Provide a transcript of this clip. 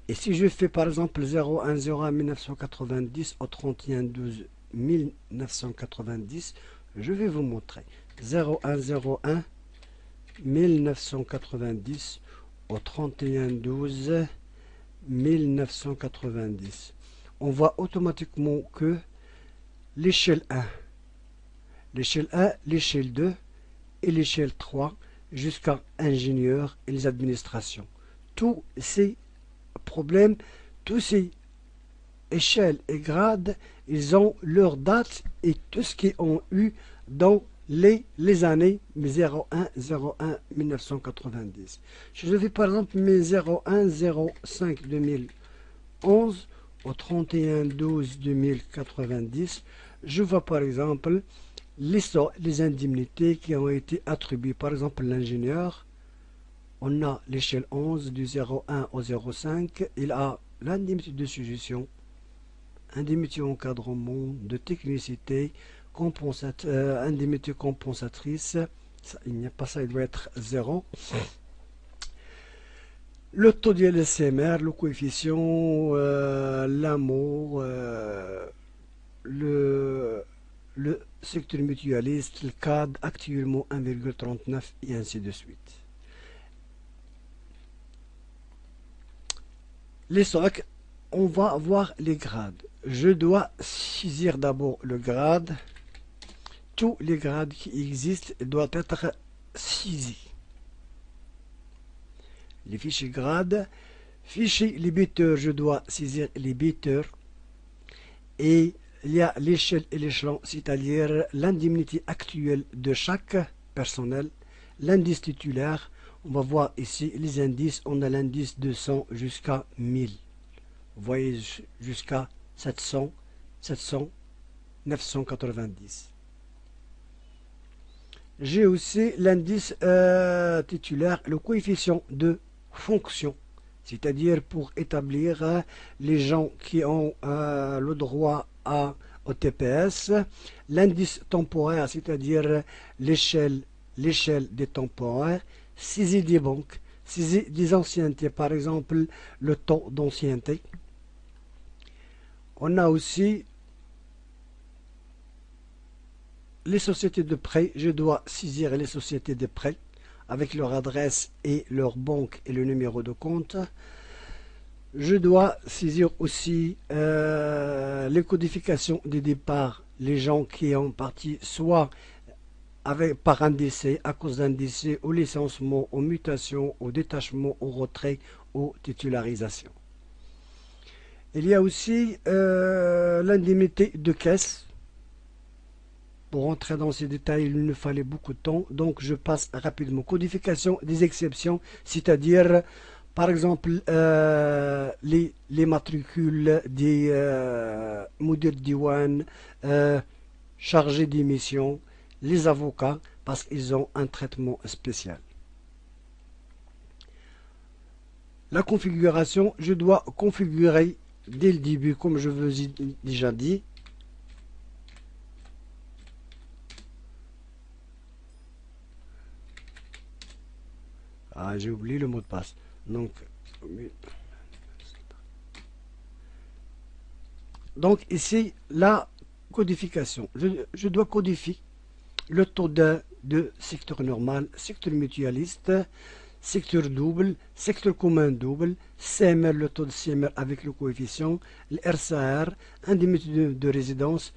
Et si je fais par exemple 0101 1990 au 31/12 1990, je vais vous montrer 0101 1990 au 31/12 1990. On voit automatiquement que l'échelle 1, l'échelle 2 et l'échelle 3 jusqu'à ingénieur et les administrations. Tous ces problèmes, tous ces échelles et grades, ils ont leur date et tout ce qu'ils ont eu dans les années 01 1990. Je fais par exemple mes 01 05 2011 au 31 12 2090. Je vois par exemple les indemnités qui ont été attribuées. Par exemple, l'ingénieur, on a l'échelle 11 du 01 au 05. Il a l'indemnité de suggestion, indemnité encadrement, de technicité, indemnité compensatrice. Ça, il n'y a pas ça, il doit être 0. Le taux de LCMR, le coefficient, l'amour, le secteur mutualiste, le cadre actuellement 1,39 et ainsi de suite. Les SOC, on va voir les grades. Je dois saisir d'abord le grade. Tous les grades qui existent doivent être saisis. Les fichiers grades, fichier les bêteurs, je dois saisir les bêteurs. Et il y a l'échelle et l'échelon, c'est-à-dire l'indemnité actuelle de chaque personnel, l'indice titulaire. On va voir ici les indices. On a l'indice 200 jusqu'à 1000. Vous voyez, jusqu'à 700, 990. J'ai aussi l'indice titulaire, le coefficient de fonction, c'est-à-dire pour établir les gens qui ont le droit au TPS, l'indice temporaire, c'est-à-dire l'échelle des temporaires, saisie des banques, saisie des anciennetés, par exemple le taux d'ancienneté. On a aussi les sociétés de prêt. Je dois saisir les sociétés de prêt avec leur adresse et leur banque et le numéro de compte. Je dois saisir aussi les codifications des départs, les gens qui ont parti soit par un décès, à cause d'un décès, au licenciement, aux mutations, au détachement, au retrait, aux titularisations. Il y a aussi l'indemnité de caisse. Pour entrer dans ces détails, il nous fallait beaucoup de temps, donc je passe rapidement. Codification des exceptions, c'est-à-dire, par exemple, les matricules des Mudir Diwan, chargés d'émission, les avocats, parce qu'ils ont un traitement spécial. La configuration, je dois configurer dès le début, comme je vous ai déjà dit. Ah, j'ai oublié le mot de passe. Donc ici, la codification. Je dois codifier le taux de secteur normal, secteur mutualiste, secteur double, secteur commun double, CMR, le taux de CMR avec le coefficient, le RCR, indemnité de résidence,